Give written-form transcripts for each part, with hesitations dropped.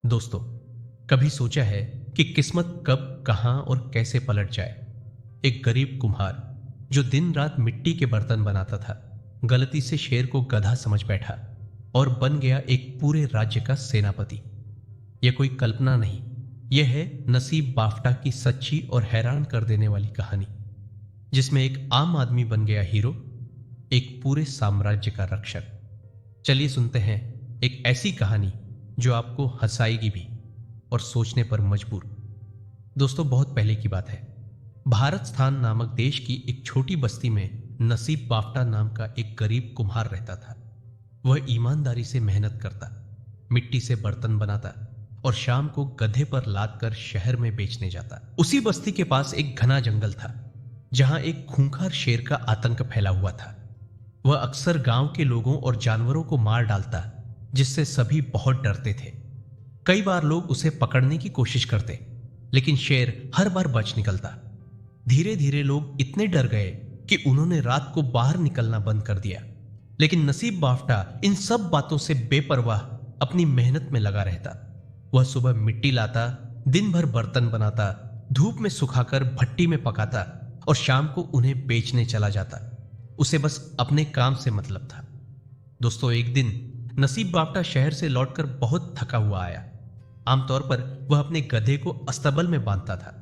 दोस्तों, कभी सोचा है कि किस्मत कब, कहां और कैसे पलट जाए। एक गरीब कुम्हार जो दिन रात मिट्टी के बर्तन बनाता था, गलती से शेर को गधा समझ बैठा और बन गया एक पूरे राज्य का सेनापति। यह कोई कल्पना नहीं, यह है नसीब बाफ्टा की सच्ची और हैरान कर देने वाली कहानी, जिसमें एक आम आदमी बन गया हीरो, एक पूरे साम्राज्य का रक्षक। चलिए सुनते हैं एक ऐसी कहानी जो आपको हंसाएगी भी और सोचने पर मजबूर। दोस्तों, बहुत पहले की बात है। भारत स्थान नामक देश की एक छोटी बस्ती में नसीब बाफ्टा नाम का एक गरीब कुम्हार रहता था। वह ईमानदारी से मेहनत करता, मिट्टी से बर्तन बनाता और शाम को गधे पर लाद कर शहर में बेचने जाता। उसी बस्ती के पास एक घना जंगल था, जहां एक खूंखार शेर का आतंक फैला हुआ था। वह अक्सर गांव के लोगों और जानवरों को मार डालता, जिससे सभी बहुत डरते थे। कई बार लोग उसे पकड़ने की कोशिश करते, लेकिन शेर हर बार बच निकलता। धीरे धीरे लोग इतने डर गए कि उन्होंने रात को बाहर निकलना बंद कर दिया। लेकिन नसीब बाफ्टा इन सब बातों से बेपरवाह अपनी मेहनत में लगा रहता। वह सुबह मिट्टी लाता, दिन भर बर्तन बनाता, धूप में सुखाकर भट्टी में पकाता और शाम को उन्हें बेचने चला जाता। उसे बस अपने काम से मतलब था। दोस्तों, एक दिन नसीब बाफ्टा शहर से लौटकर बहुत थका हुआ आया। आमतौर पर वह अपने गधे को अस्तबल में बांधता था,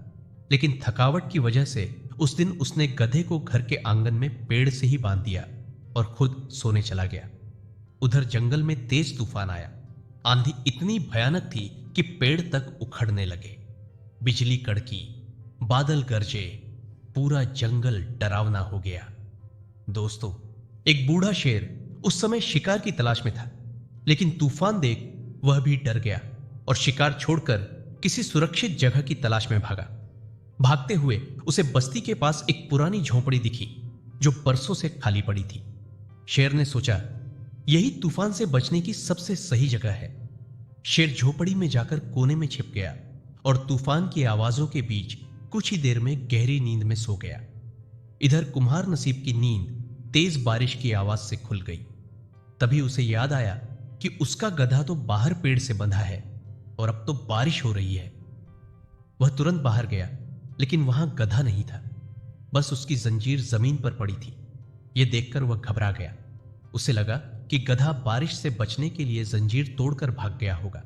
लेकिन थकावट की वजह से उस दिन उसने गधे को घर के आंगन में पेड़ से ही बांध दिया और खुद सोने चला गया। उधर जंगल में तेज तूफान आया। आंधी इतनी भयानक थी कि पेड़ तक उखड़ने लगे। बिजली कड़की, बादल गरजे, पूरा जंगल डरावना हो गया। दोस्तों, एक बूढ़ा शेर उस समय शिकार की तलाश में था, लेकिन तूफान देख वह भी डर गया और शिकार छोड़कर किसी सुरक्षित जगह की तलाश में भागा। भागते हुए उसे बस्ती के पास एक पुरानी झोंपड़ी दिखी, जो बरसों से खाली पड़ी थी। शेर ने सोचा, यही तूफान से बचने की सबसे सही जगह है। शेर झोपड़ी में जाकर कोने में छिप गया और तूफान की आवाजों के बीच कुछ ही देर में गहरी नींद में सो गया। इधर कुम्हार नसीब की नींद तेज बारिश की आवाज से खुल गई। तभी उसे याद आया कि उसका गधा तो बाहर पेड़ से बंधा है और अब तो बारिश हो रही है। वह तुरंत बाहर गया, लेकिन वहां गधा नहीं था, बस उसकी जंजीर जमीन पर पड़ी थी। यह देखकर वह घबरा गया। उसे लगा कि गधा बारिश से बचने के लिए जंजीर तोड़कर भाग गया होगा।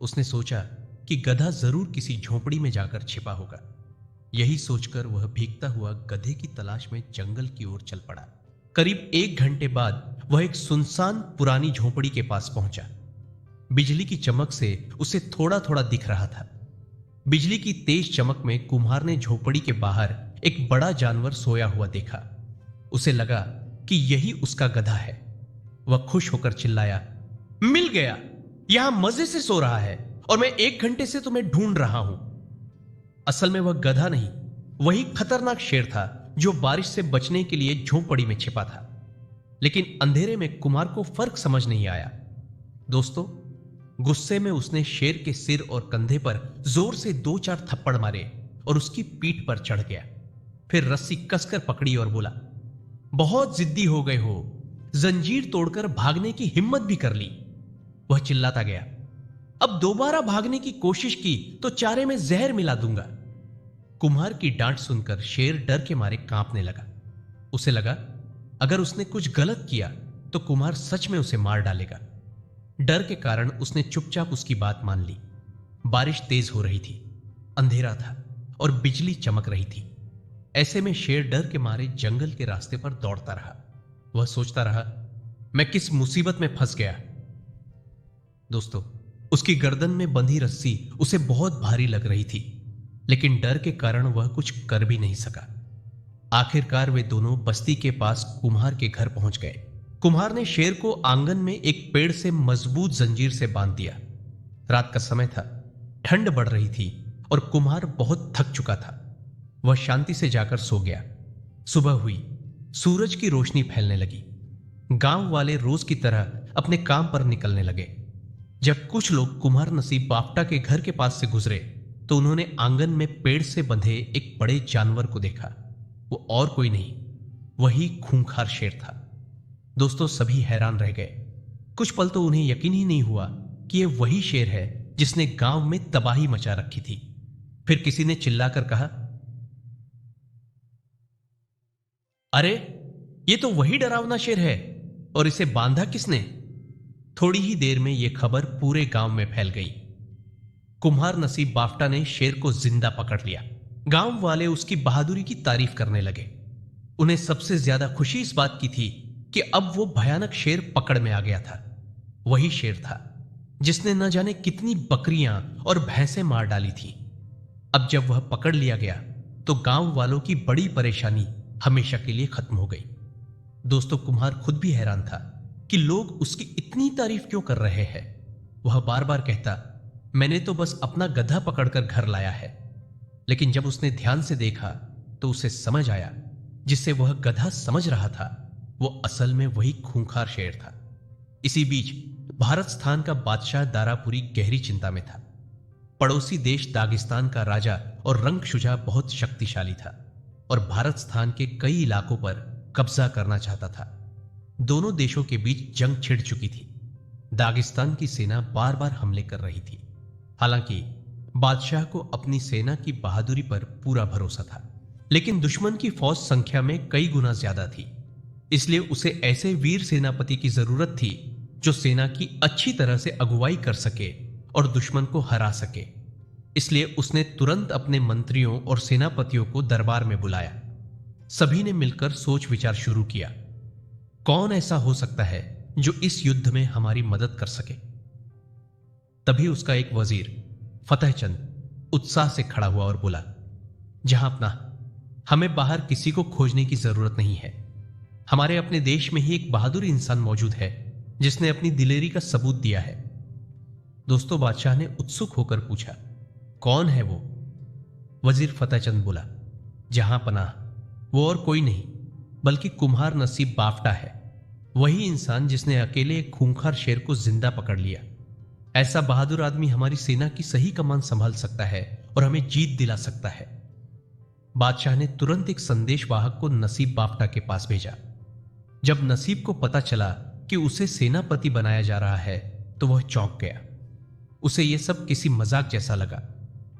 उसने सोचा कि गधा जरूर किसी झोंपड़ी में जाकर छिपा होगा। यही सोचकर वह भीगता हुआ गधे की तलाश में जंगल की ओर चल पड़ा। करीब 1 घंटे बाद वह एक सुनसान पुरानी झोंपड़ी के पास पहुंचा। बिजली की चमक से उसे थोड़ा थोड़ा दिख रहा था। बिजली की तेज चमक में कुम्हार ने झोंपड़ी के बाहर एक बड़ा जानवर सोया हुआ देखा। उसे लगा कि यही उसका गधा है। वह खुश होकर चिल्लाया, मिल गया! यहां मजे से सो रहा है और मैं 1 घंटे से तुम्हें ढूंढ रहा हूं। असल में वह गधा नहीं, वही खतरनाक शेर था जो बारिश से बचने के लिए झोंपड़ी में छिपा था। लेकिन अंधेरे में कुमार को फर्क समझ नहीं आया। दोस्तों, गुस्से में उसने शेर के सिर और कंधे पर जोर से 2-4 थप्पड़ मारे और उसकी पीठ पर चढ़ गया। फिर रस्सी कसकर पकड़ी और बोला, बहुत जिद्दी हो गए हो, जंजीर तोड़कर भागने की हिम्मत भी कर ली। वह चिल्लाता गया, अब दोबारा भागने की कोशिश की तो चारे में जहर मिला दूंगा। कुम्हार की डांट सुनकर शेर डर के मारे कांपने लगा। उसे लगा, अगर उसने कुछ गलत किया तो कुम्हार सच में उसे मार डालेगा। डर के कारण उसने चुपचाप उसकी बात मान ली। बारिश तेज हो रही थी, अंधेरा था और बिजली चमक रही थी। ऐसे में शेर डर के मारे जंगल के रास्ते पर दौड़ता रहा। वह सोचता रहा, मैं किस मुसीबत में फंस गया। दोस्तों, उसकी गर्दन में बंधी रस्सी उसे बहुत भारी लग रही थी, लेकिन डर के कारण वह कुछ कर भी नहीं सका। आखिरकार वे दोनों बस्ती के पास कुम्हार के घर पहुंच गए। कुम्हार ने शेर को आंगन में एक पेड़ से मजबूत जंजीर से बांध दिया। रात का समय था, ठंड बढ़ रही थी और कुम्हार बहुत थक चुका था। वह शांति से जाकर सो गया। सुबह हुई, सूरज की रोशनी फैलने लगी। गांव वाले रोज की तरह अपने काम पर निकलने लगे। जब कुछ लोग कुम्हार नसीब बाफ्टा के घर के पास से गुजरे तो उन्होंने आंगन में पेड़ से बंधे एक बड़े जानवर को देखा। वो और कोई नहीं, वही खूंखार शेर था। दोस्तों, सभी हैरान रह गए। कुछ पल तो उन्हें यकीन ही नहीं हुआ कि यह वही शेर है जिसने गांव में तबाही मचा रखी थी। फिर किसी ने चिल्लाकर कहा, अरे ये तो वही डरावना शेर है, और इसे बांधा किसने? थोड़ी ही देर में यह खबर पूरे गांव में फैल गई। कुम्हार नसीब बाफ्टा ने शेर को जिंदा पकड़ लिया। गांव वाले उसकी बहादुरी की तारीफ करने लगे। उन्हें सबसे ज्यादा खुशी इस बात की थी कि अब वो भयानक शेर पकड़ में आ गया था। वही शेर था जिसने न जाने कितनी बकरियां और भैंसें मार डाली थी। अब जब वह पकड़ लिया गया तो गांव वालों की बड़ी परेशानी हमेशा के लिए खत्म हो गई। दोस्तों, कुम्हार खुद भी हैरान था कि लोग उसकी इतनी तारीफ क्यों कर रहे हैं। वह बार बार कहता, मैंने तो बस अपना गधा पकड़कर घर लाया है। लेकिन जब उसने ध्यान से देखा तो उसे समझ आया, जिसे वह गधा समझ रहा था वो असल में वही खूंखार शेर था। इसी बीच भारत स्थान का बादशाह दारापुरी गहरी चिंता में था। पड़ोसी देश दागिस्तान का राजा और रंगशुजा बहुत शक्तिशाली था और भारत स्थान के कई इलाकों पर कब्जा करना चाहता था। दोनों देशों के बीच जंग छिड़ चुकी थी। दागिस्तान की सेना बार बार हमले कर रही थी। हालांकि बादशाह को अपनी सेना की बहादुरी पर पूरा भरोसा था, लेकिन दुश्मन की फौज संख्या में कई गुना ज्यादा थी। इसलिए उसे ऐसे वीर सेनापति की जरूरत थी जो सेना की अच्छी तरह से अगुवाई कर सके और दुश्मन को हरा सके। इसलिए उसने तुरंत अपने मंत्रियों और सेनापतियों को दरबार में बुलाया। सभी ने मिलकर सोच विचार शुरू किया, कौन ऐसा हो सकता है जो इस युद्ध में हमारी मदद कर सके। तभी उसका एक वजीर फतेहचंद उत्साह से खड़ा हुआ और बोला, जहां अपना, हमें बाहर किसी को खोजने की जरूरत नहीं है। हमारे अपने देश में ही एक बहादुर इंसान मौजूद है जिसने अपनी दिलेरी का सबूत दिया है। दोस्तों, बादशाह ने उत्सुक होकर पूछा, कौन है वो? वजीर फतेहचंद बोला, जहां पनाह, वो और कोई नहीं बल्कि कुम्हार नसीब बाफ्टा है। वही इंसान जिसने अकेले एक खूंखार शेर को जिंदा पकड़ लिया। ऐसा बहादुर आदमी हमारी सेना की सही कमान संभाल सकता है और हमें जीत दिला सकता है। बादशाह ने तुरंत एक संदेश वाहक को नसीब बाफ्टा के पास भेजा। जब नसीब को पता चला कि उसे सेनापति बनाया जा रहा है तो वह चौंक गया। उसे यह सब किसी मजाक जैसा लगा,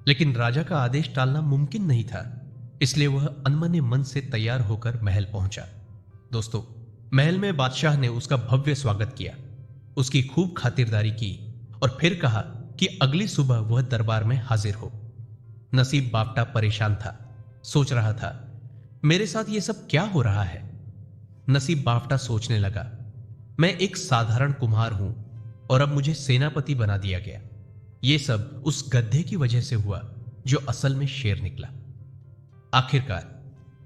लेकिन राजा का आदेश टालना मुमकिन नहीं था। इसलिए वह अनमने मन से तैयार होकर महल पहुंचा। दोस्तों, महल में बादशाह ने उसका भव्य स्वागत किया, उसकी खूब खातिरदारी की और फिर कहा कि अगली सुबह वह दरबार में हाजिर हो। नसीब बाफ्टा परेशान था, सोच रहा था, मेरे साथ यह सब क्या हो रहा है। नसीब बाफ्टा सोचने लगा, मैं एक साधारण कुम्हार हूं और अब मुझे सेनापति बना दिया गया। यह सब उस गधे की वजह से हुआ जो असल में शेर निकला। आखिरकार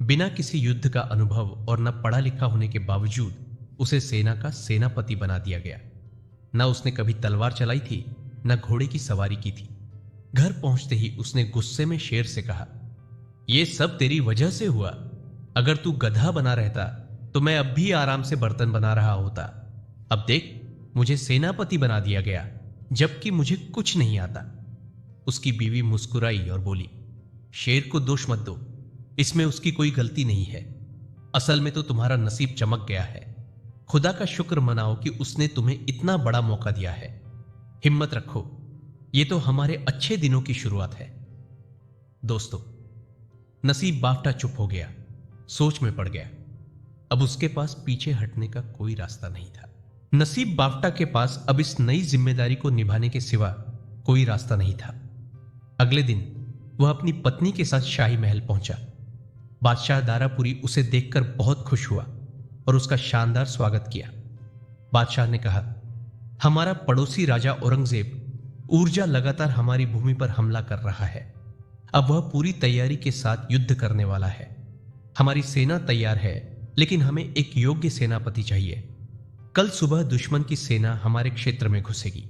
बिना किसी युद्ध का अनुभव और न पढ़ा लिखा होने के बावजूद उसे सेना का सेनापति बना दिया गया। न उसने कभी तलवार चलाई थी, न घोड़े की सवारी की थी। घर पहुंचते ही उसने गुस्से में शेर से कहा, यह सब तेरी वजह से हुआ। अगर तू गधा बना रहता तो मैं अब भी आराम से बर्तन बना रहा होता। अब देख, मुझे सेनापति बना दिया गया जबकि मुझे कुछ नहीं आता। उसकी बीवी मुस्कुराई और बोली, शेर को दोष मत दो, इसमें उसकी कोई गलती नहीं है। असल में तो तुम्हारा नसीब चमक गया है। खुदा का शुक्र मनाओ कि उसने तुम्हें इतना बड़ा मौका दिया है। हिम्मत रखो, ये तो हमारे अच्छे दिनों की शुरुआत है। दोस्तों, नसीब बाफ्टा चुप हो गया, सोच में पड़ गया। अब उसके पास पीछे हटने का कोई रास्ता नहीं था। नसीब बाफ्टा के पास अब इस नई जिम्मेदारी को निभाने के सिवा कोई रास्ता नहीं था। अगले दिन वह अपनी पत्नी के साथ शाही महल पहुंचा। बादशाह दारापुरी उसे देखकर बहुत खुश हुआ और उसका शानदार स्वागत किया। बादशाह ने कहा, हमारा पड़ोसी राजा औरंगजेब ऊर्जा लगातार हमारी भूमि पर हमला कर रहा है। अब वह पूरी तैयारी के साथ युद्ध करने वाला है। हमारी सेना तैयार है, लेकिन हमें एक योग्य सेनापति चाहिए। कल सुबह दुश्मन की सेना हमारे क्षेत्र में घुसेगी।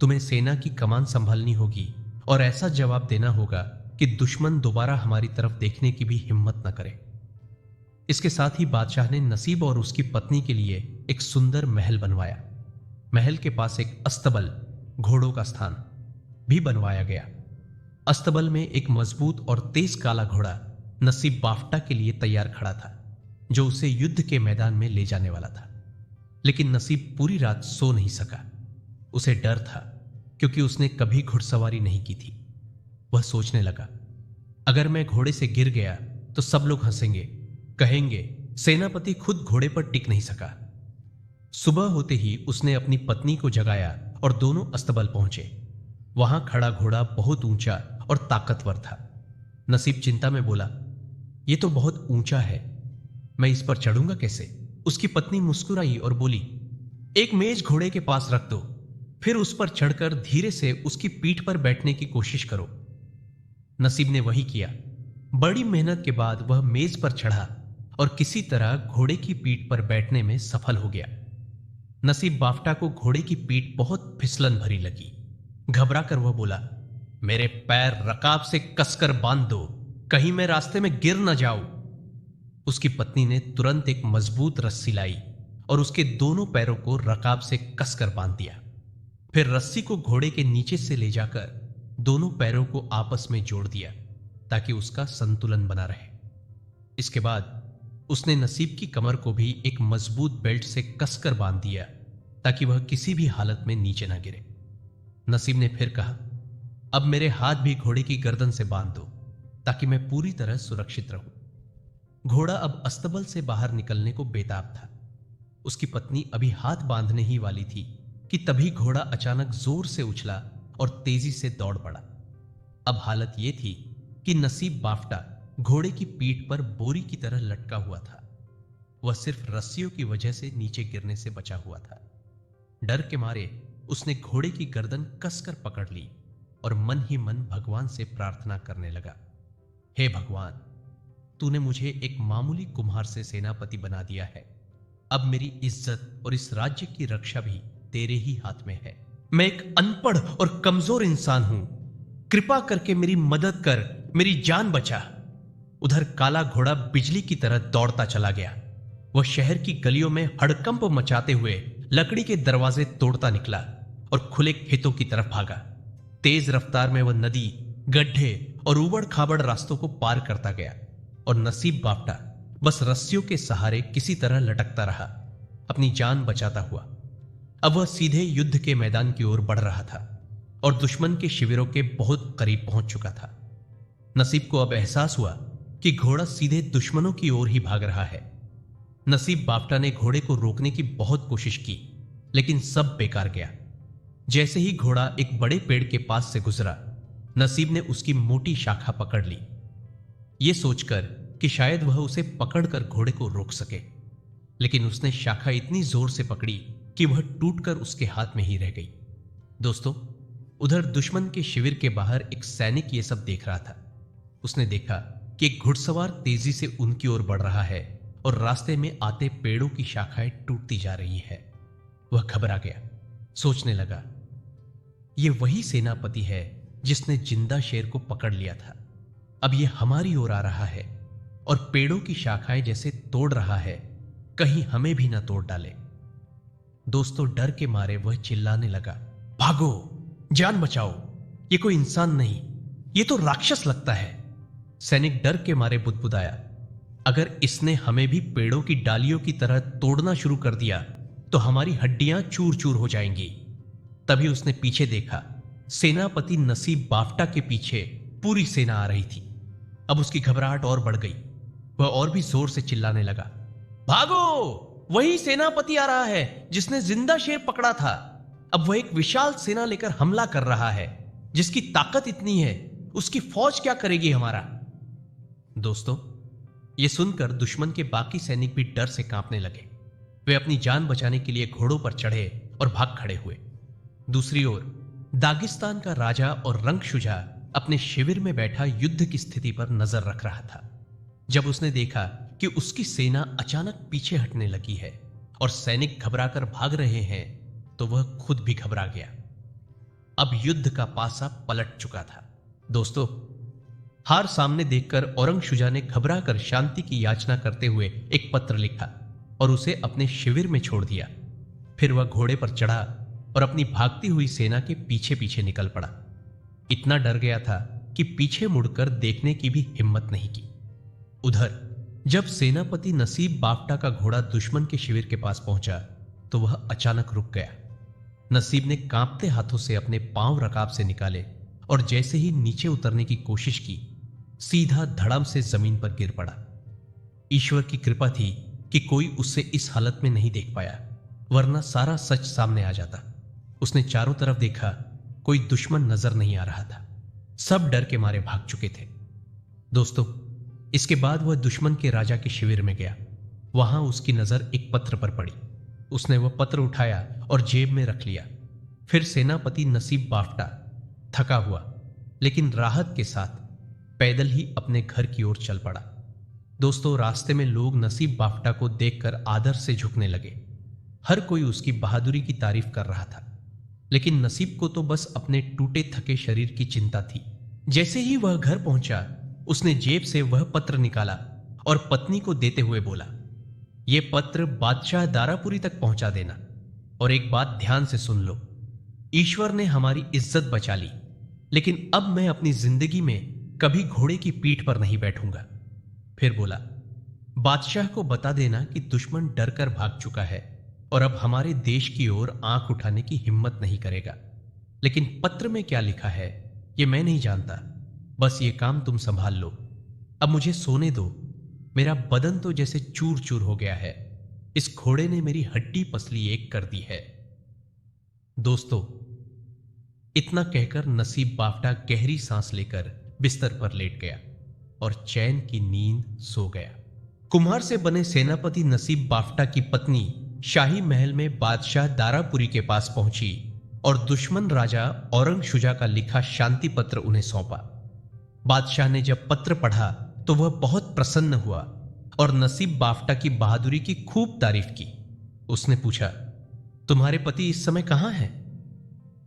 तुम्हें सेना की कमान संभालनी होगी और ऐसा जवाब देना होगा कि दुश्मन दोबारा हमारी तरफ देखने की भी हिम्मत न करे। इसके साथ ही बादशाह ने नसीब और उसकी पत्नी के लिए एक सुंदर महल बनवाया। महल के पास एक अस्तबल, घोड़ों का स्थान भी बनवाया गया। अस्तबल में एक मजबूत और तेज काला घोड़ा नसीब बाफ्टा के लिए तैयार खड़ा था, जो उसे युद्ध के मैदान में ले जाने वाला था। लेकिन नसीब पूरी रात सो नहीं सका। उसे डर था क्योंकि उसने कभी घुड़सवारी नहीं की थी। वह सोचने लगा, अगर मैं घोड़े से गिर गया तो सब लोग हंसेंगे, कहेंगे सेनापति खुद घोड़े पर टिक नहीं सका। सुबह होते ही उसने अपनी पत्नी को जगाया और दोनों अस्तबल पहुंचे। वहां खड़ा घोड़ा बहुत ऊंचा और ताकतवर था। नसीब चिंता में बोला, यह तो बहुत ऊंचा है, मैं इस पर चढ़ूंगा कैसे? उसकी पत्नी मुस्कुराई और बोली, एक मेज घोड़े के पास रख दो, फिर उस पर चढ़कर धीरे से उसकी पीठ पर बैठने की कोशिश करो। नसीब ने वही किया। बड़ी मेहनत के बाद वह मेज पर चढ़ा और किसी तरह घोड़े की पीठ पर बैठने में सफल हो गया। नसीब बाफ्टा को घोड़े की पीठ बहुत फिसलन भरी लगी। घबराकर वह बोला, मेरे पैर रकाब से कसकर बांध दो, कहीं मैं रास्ते में गिर न जाऊं। उसकी पत्नी ने तुरंत एक मजबूत रस्सी लाई और उसके दोनों पैरों को रकाब से कसकर बांध दिया। फिर रस्सी को घोड़े के नीचे से ले जाकर दोनों पैरों को आपस में जोड़ दिया ताकि उसका संतुलन बना रहे। इसके बाद उसने नसीब की कमर को भी एक मजबूत बेल्ट से कसकर बांध दिया ताकि वह किसी भी हालत में नीचे ना गिरे। नसीब ने फिर कहा, अब मेरे हाथ भी घोड़े की गर्दन से बांध दो ताकि मैं पूरी तरह सुरक्षित रहूं। घोड़ा अब अस्तबल से बाहर निकलने को बेताब था। उसकी पत्नी अभी हाथ बांधने ही वाली थी कि तभी घोड़ा अचानक जोर से उछला और तेजी से दौड़ पड़ा। अब हालत यह थी कि नसीब बाफ्टा घोड़े की पीठ पर बोरी की तरह लटका हुआ था। वह सिर्फ रस्सियों की वजह से नीचे गिरने से बचा हुआ था। डर के मारे उसने घोड़े की गर्दन कसकर पकड़ ली और मन ही मन भगवान से प्रार्थना करने लगा, हे भगवान, तूने मुझे एक मामूली कुम्हार से सेनापति बना दिया है। अब मेरी इज्जत और इस राज्य की रक्षा भी तेरे ही हाथ में है। मैं एक अनपढ़ और कमजोर इंसान हूं, कृपा करके मेरी मदद कर, मेरी जान बचा। उधर काला घोड़ा बिजली की तरह दौड़ता चला गया। वह शहर की गलियों में हड़कंप मचाते हुए लकड़ी के दरवाजे तोड़ता निकला और खुले खेतों की तरफ भागा। तेज रफ्तार में वह नदी, गड्ढे और उबड़ खाबड़ रास्तों को पार करता गया और नसीब बाफ्टा बस रस्सियों के सहारे किसी तरह लटकता रहा, अपनी जान बचाता हुआ। अब वह सीधे युद्ध के मैदान की ओर बढ़ रहा था और दुश्मन के शिविरों के बहुत करीब पहुंच चुका था। नसीब को अब एहसास हुआ कि घोड़ा सीधे दुश्मनों की ओर ही भाग रहा है। नसीब बाफ्टा ने घोड़े को रोकने की बहुत कोशिश की, लेकिन सब बेकार गया। जैसे ही घोड़ा एक बड़े पेड़ के पास से गुजरा, नसीब ने उसकी मोटी शाखा पकड़ ली, यह सोचकर कि शायद वह उसे पकड़कर घोड़े को रोक सके। लेकिन उसने शाखा इतनी जोर से पकड़ी कि वह टूटकर उसके हाथ में ही रह गई। दोस्तों, उधर दुश्मन के शिविर के बाहर एक सैनिक यह सब देख रहा था। उसने देखा कि एक घुड़सवार तेजी से उनकी ओर बढ़ रहा है और रास्ते में आते पेड़ों की शाखाएं टूटती जा रही है। वह घबरा गया, सोचने लगा, यह वही सेनापति है जिसने जिंदा शेर को पकड़ लिया था। अब यह हमारी ओर आ रहा है और पेड़ों की शाखाएं जैसे तोड़ रहा है, कहीं हमें भी ना तोड़ डाले। दोस्तों, डर के मारे वह चिल्लाने लगा, भागो, जान बचाओ, ये कोई इंसान नहीं, ये तो राक्षस लगता है। सैनिक डर के मारे बुदबुदाया, अगर इसने हमें भी पेड़ों की डालियों की तरह तोड़ना शुरू कर दिया तो हमारी हड्डियां चूर चूर हो जाएंगी। तभी उसने पीछे देखा, सेनापति नसीब बाफ्टा के पीछे पूरी सेना आ रही थी। अब उसकी घबराहट और बढ़ गई। वह और भी जोर से चिल्लाने लगा, भागो, वही सेनापति आ रहा है जिसने जिंदा शेर पकड़ा था। अब वह एक विशाल सेना लेकर हमला कर रहा है। जिसकी ताकत इतनी है, उसकी फौज क्या करेगी हमारा? दोस्तों, यह सुनकर दुश्मन के बाकी सैनिक भी डर से कांपने लगे। वे अपनी जान बचाने के लिए घोड़ों पर चढ़े और भाग खड़े हुए। दूसरी ओर दागिस्तान का राजा और रंगशुजा अपने शिविर में बैठा युद्ध की स्थिति पर नजर रख रहा था। जब उसने देखा कि उसकी सेना अचानक पीछे हटने लगी है और सैनिक घबराकर भाग रहे हैं, तो वह खुद भी घबरा गया। अब युद्ध का पासा पलट चुका था। दोस्तों, हार सामने देखकर औरंगशुजा ने घबराकर शांति की याचना करते हुए एक पत्र लिखा और उसे अपने शिविर में छोड़ दिया। फिर वह घोड़े पर चढ़ा और अपनी भागती हुई सेना के पीछे पीछे निकल पड़ा। इतना डर गया था कि पीछे मुड़कर देखने की भी हिम्मत नहीं की। उधर जब सेनापति नसीब बाफ्टा का घोड़ा दुश्मन के शिविर के पास पहुंचा तो वह अचानक रुक गया। नसीब ने कांपते हाथों से अपने पांव रकाब से निकाले और जैसे ही नीचे उतरने की कोशिश की, सीधा धड़ाम से जमीन पर गिर पड़ा। ईश्वर की कृपा थी कि कोई उससे इस हालत में नहीं देख पाया, वरना सारा सच सामने आ जाता। उसने चारों तरफ देखा, कोई दुश्मन नजर नहीं आ रहा था। सब डर के मारे भाग चुके थे। दोस्तों, इसके बाद वह दुश्मन के राजा के शिविर में गया। वहां उसकी नजर एक पत्र पर पड़ी। उसने वह पत्र उठाया और जेब में रख लिया। फिर सेनापति नसीब बाफ्टा थका हुआ लेकिन राहत के साथ पैदल ही अपने घर की ओर चल पड़ा। दोस्तों, रास्ते में लोग नसीब बाफ्टा को देखकर आदर से झुकने लगे। हर कोई उसकी बहादुरी की तारीफ कर रहा था, लेकिन नसीब को तो बस अपने टूटे थके शरीर की चिंता थी। जैसे ही वह घर पहुंचा, उसने जेब से वह पत्र निकाला और पत्नी को देते हुए बोला, यह पत्र बादशाह दारापुरी तक पहुंचा देना। और एक बात ध्यान से सुन लो, ईश्वर ने हमारी इज्जत बचा ली, लेकिन अब मैं अपनी जिंदगी में कभी घोड़े की पीठ पर नहीं बैठूंगा। फिर बोला, बादशाह को बता देना कि दुश्मन डर कर भाग चुका है और अब हमारे देश की ओर आंख उठाने की हिम्मत नहीं करेगा। लेकिन पत्र में क्या लिखा है यह मैं नहीं जानता। बस ये काम तुम संभाल लो। अब मुझे सोने दो। मेरा बदन तो जैसे चूर चूर हो गया है। इस घोड़े ने मेरी हड्डी पसली एक कर दी है। दोस्तों, इतना कहकर नसीब बाफ्टा गहरी सांस लेकर बिस्तर पर लेट गया और चैन की नींद सो गया। कुम्हार से बने सेनापति नसीब बाफ्टा की पत्नी शाही महल में बादशाह दारापुरी के पास पहुंची और दुश्मन राजा औरंगशुजा का लिखा शांति पत्र उन्हें सौंपा। बादशाह ने जब पत्र पढ़ा तो वह बहुत प्रसन्न हुआ और नसीब बाफ्टा की बहादुरी की खूब तारीफ की। उसने पूछा, तुम्हारे पति इस समय कहां हैं?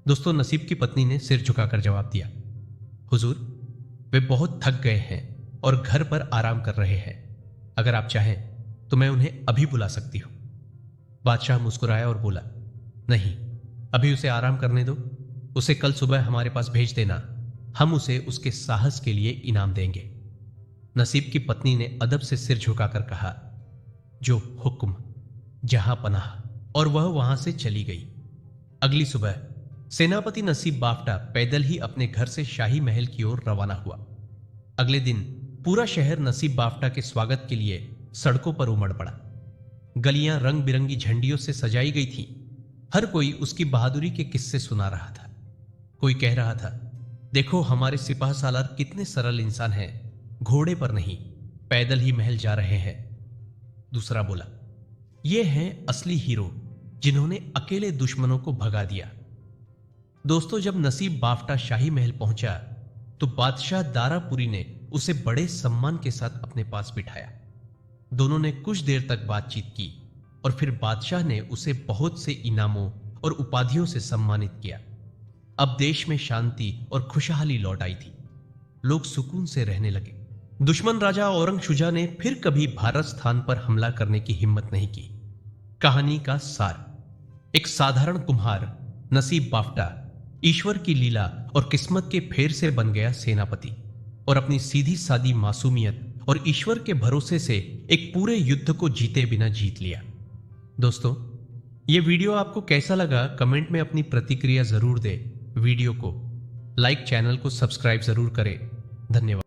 दोस्तों, नसीब की पत्नी ने सिर झुकाकर जवाब दिया, हुजूर, वे बहुत थक गए हैं और घर पर आराम कर रहे हैं। अगर आप चाहें तो मैं उन्हें अभी बुला सकती हूं। बादशाह मुस्कुराया और बोला, नहीं, अभी उसे आराम करने दो। उसे कल सुबह हमारे पास भेज देना। हम उसे उसके साहस के लिए इनाम देंगे। नसीब की पत्नी ने अदब से सिर झुकाकर कहा, जो हुक्म, जहां पनाह। और वह वहां से चली गई। अगली सुबह सेनापति नसीब बाफ्टा पैदल ही अपने घर से शाही महल की ओर रवाना हुआ। अगले दिन पूरा शहर नसीब बाफ्टा के स्वागत के लिए सड़कों पर उमड़ पड़ा। गलियां रंग बिरंगी झंडियों से सजाई गई थीं। हर कोई उसकी बहादुरी के किस्से सुना रहा था। कोई कह रहा था, देखो हमारे सिपाह सालार कितने सरल इंसान हैं, घोड़े पर नहीं पैदल ही महल जा रहे हैं। दूसरा बोला, ये हैं असली हीरो जिन्होंने अकेले दुश्मनों को भगा दिया। दोस्तों, जब नसीब बाफ्टा शाही महल पहुंचा तो बादशाह दारापुरी ने उसे बड़े सम्मान के साथ अपने पास बिठाया। दोनों ने कुछ देर तक बातचीत की और फिर बादशाह ने उसे बहुत से इनामों और उपाधियों से सम्मानित किया। अब देश में शांति और खुशहाली लौट आई थी। लोग सुकून से रहने लगे। दुश्मन राजा औरंगशुजा ने फिर कभी भारत स्थान पर हमला करने की हिम्मत नहीं की। कहानी का सार, एक साधारण कुम्हार नसीब बाफ्टा ईश्वर की लीला और किस्मत के फेर से बन गया सेनापति और अपनी सीधी सादी मासूमियत और ईश्वर के भरोसे से एक पूरे युद्ध को जीते बिना जीत लिया। दोस्तों, यह वीडियो आपको कैसा लगा कमेंट में अपनी प्रतिक्रिया जरूर दें। वीडियो को लाइक, चैनल को सब्सक्राइब जरूर करें। धन्यवाद।